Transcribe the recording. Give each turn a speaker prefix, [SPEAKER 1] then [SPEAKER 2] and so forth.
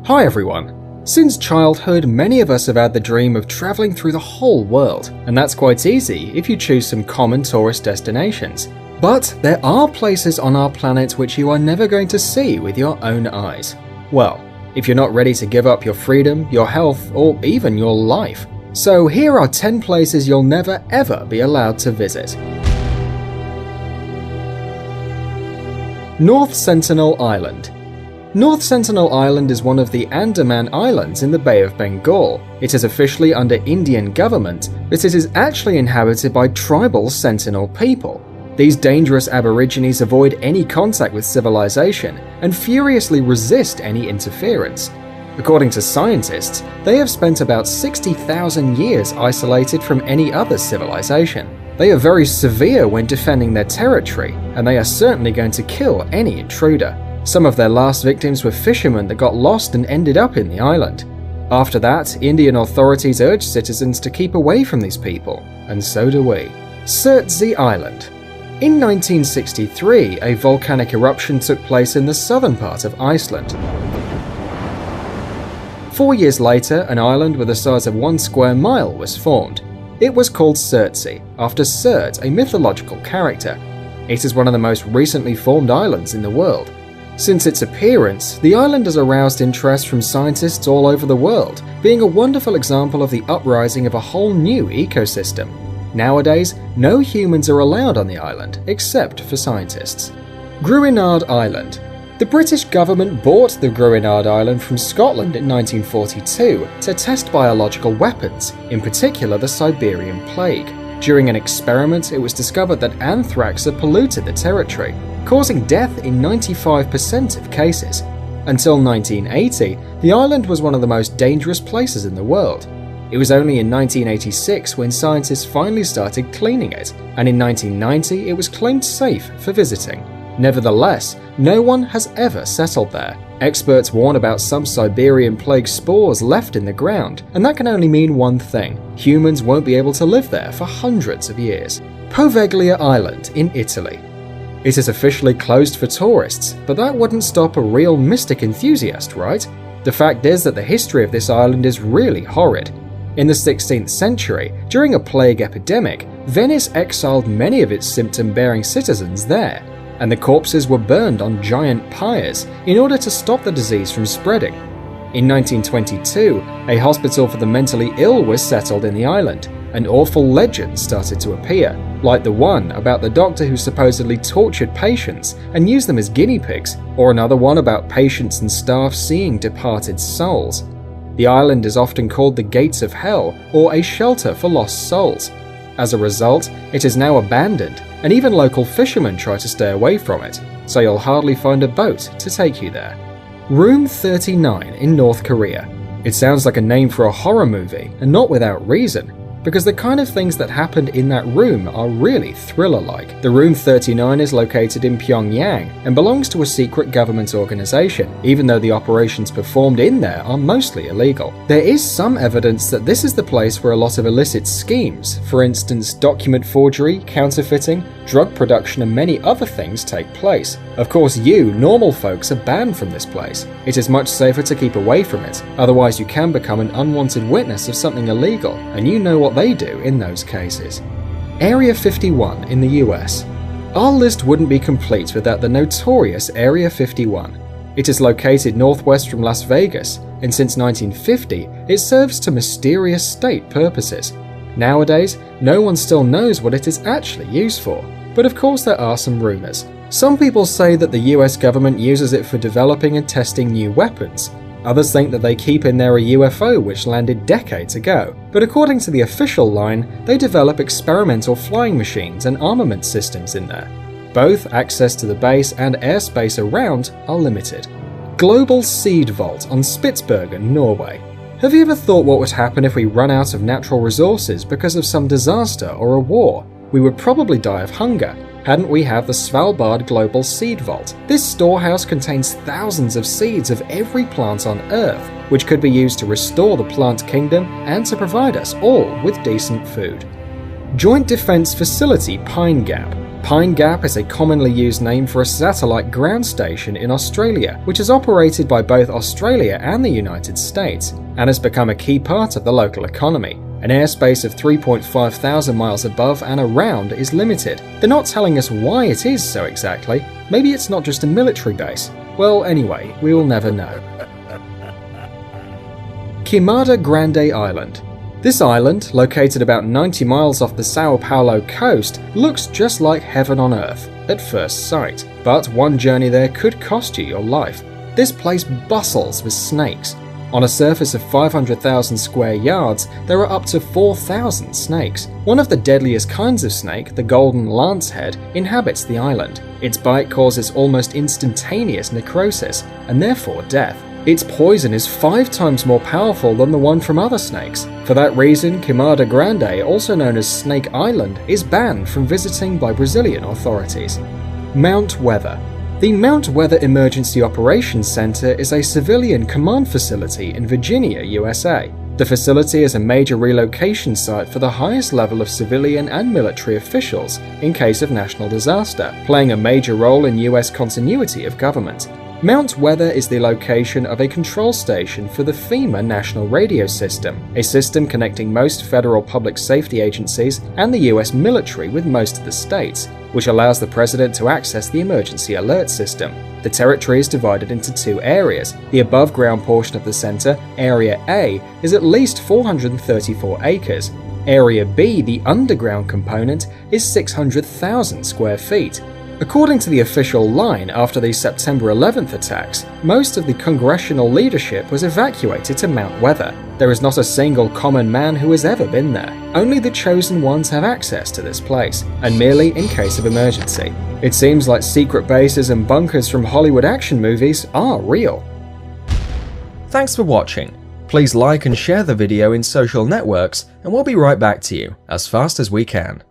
[SPEAKER 1] Hi everyone! Since childhood, many of us have had the dream of travelling through the whole world, and that's quite easy if you choose some common tourist destinations. But there are places on our planet which you are never going to see with your own eyes. Well, if you're not ready to give up your freedom, your health, or even your life. So here are 10 places you'll never ever be allowed to visit. North Sentinel Island. North Sentinel Island is one of the Andaman Islands in the Bay of Bengal. It is officially under Indian government, but it is actually inhabited by tribal Sentinel people. These dangerous aborigines avoid any contact with civilization and furiously resist any interference. According to scientists, they have spent about 60,000 years isolated from any other civilization. They are very severe when defending their territory, and they are certainly going to kill any intruder. Some of their last victims were fishermen that got lost and ended up in the island. After that, Indian authorities urged citizens to keep away from these people, and so do we. Surtsey Island. In 1963, a volcanic eruption took place in the southern part of Iceland. 4 years later, an island with the size of 1 square mile was formed. It was called Surtsey, after Surt, a mythological character. It is one of the most recently formed islands in the world. Since its appearance, the island has aroused interest from scientists all over the world, being a wonderful example of the uprising of a whole new ecosystem. Nowadays, no humans are allowed on the island, except for scientists. Gruinard Island. The British government bought the Gruinard Island from Scotland in 1942 to test biological weapons, in particular the Siberian plague. During an experiment, it was discovered that anthrax had polluted the territory, causing death in 95% of cases. Until 1980, the island was one of the most dangerous places in the world. It was only in 1986 when scientists finally started cleaning it, and in 1990 it was claimed safe for visiting. Nevertheless, no one has ever settled there. Experts warn about some Siberian plague spores left in the ground, and that can only mean one thing: humans won't be able to live there for hundreds of years. Poveglia Island in Italy. It is officially closed for tourists, but that wouldn't stop a real mystic enthusiast, right? The fact is that the history of this island is really horrid. In the 16th century, during a plague epidemic, Venice exiled many of its symptom-bearing citizens there, and the corpses were burned on giant pyres in order to stop the disease from spreading. In 1922, a hospital for the mentally ill was settled in the island, and awful legends started to appear, like the one about the doctor who supposedly tortured patients and used them as guinea pigs, or another one about patients and staff seeing departed souls. The island is often called the Gates of Hell or a shelter for lost souls. As a result, it is now abandoned, and even local fishermen try to stay away from it, so you'll hardly find a boat to take you there. Room 39 in North Korea. It sounds like a name for a horror movie, and not without reason, because the kind of things that happened in that room are really thriller-like. The Room 39 is located in Pyongyang and belongs to a secret government organization, even though the operations performed in there are mostly illegal. There is some evidence that this is the place where a lot of illicit schemes, for instance document forgery, counterfeiting, drug production and many other things take place. Of course you, normal folks, are banned from this place. It is much safer to keep away from it, otherwise you can become an unwanted witness of something illegal, and you know what they do in those cases. Area 51 in the US. Our list wouldn't be complete without the notorious Area 51. It is located northwest from Las Vegas, and since 1950, it serves to mysterious state purposes. Nowadays, no one still knows what it is actually used for, but of course there are some rumors. Some people say that the US government uses it for developing and testing new weapons. Others think that they keep in there a UFO which landed decades ago, but according to the official line, they develop experimental flying machines and armament systems in there. Both access to the base and airspace around are limited. Global Seed Vault on Spitsbergen, Norway. Have you ever thought what would happen if we run out of natural resources because of some disaster or a war? We would probably die of hunger. Hadn't we have the Svalbard Global Seed Vault? This storehouse contains thousands of seeds of every plant on Earth, which could be used to restore the plant kingdom and to provide us all with decent food. Joint Defense Facility Pine Gap. Pine Gap is a commonly used name for a satellite ground station in Australia, which is operated by both Australia and the United States, and has become a key part of the local economy. An airspace of 3.5 thousand miles above and around is limited. They're not telling us why it is so exactly. Maybe it's not just a military base. Well, anyway, we will never know. Queimada Grande Island. This island, located about 90 miles off the Sao Paulo coast, looks just like heaven on earth at first sight. But one journey there could cost you your life. This place bustles with snakes. On a surface of 500,000 square yards, there are up to 4,000 snakes. One of the deadliest kinds of snake, the golden lancehead, inhabits the island. Its bite causes almost instantaneous necrosis, and therefore death. Its poison is 5 times more powerful than the one from other snakes. For that reason, Queimada Grande, also known as Snake Island, is banned from visiting by Brazilian authorities. Mount Weather. The Mount Weather Emergency Operations Center is a civilian command facility in Virginia, USA. The facility is a major relocation site for the highest level of civilian and military officials in case of national disaster, playing a major role in US continuity of government. Mount Weather is the location of a control station for the FEMA National Radio System, a system connecting most federal public safety agencies and the US military with most of the states, which allows the president to access the emergency alert system. The territory is divided into 2 areas. The above-ground portion of the center, Area A, is at least 434 acres. Area B, the underground component, is 600,000 square feet. According to the official line, after the September 11th attacks, most of the congressional leadership was evacuated to Mount Weather. There is not a single common man who has ever been there. Only the chosen ones have access to this place, and merely in case of emergency. It seems like secret bases and bunkers from Hollywood action movies are real. Thanks for watching. Please like and share the video in social networks, and we'll be right back to you as fast as we can.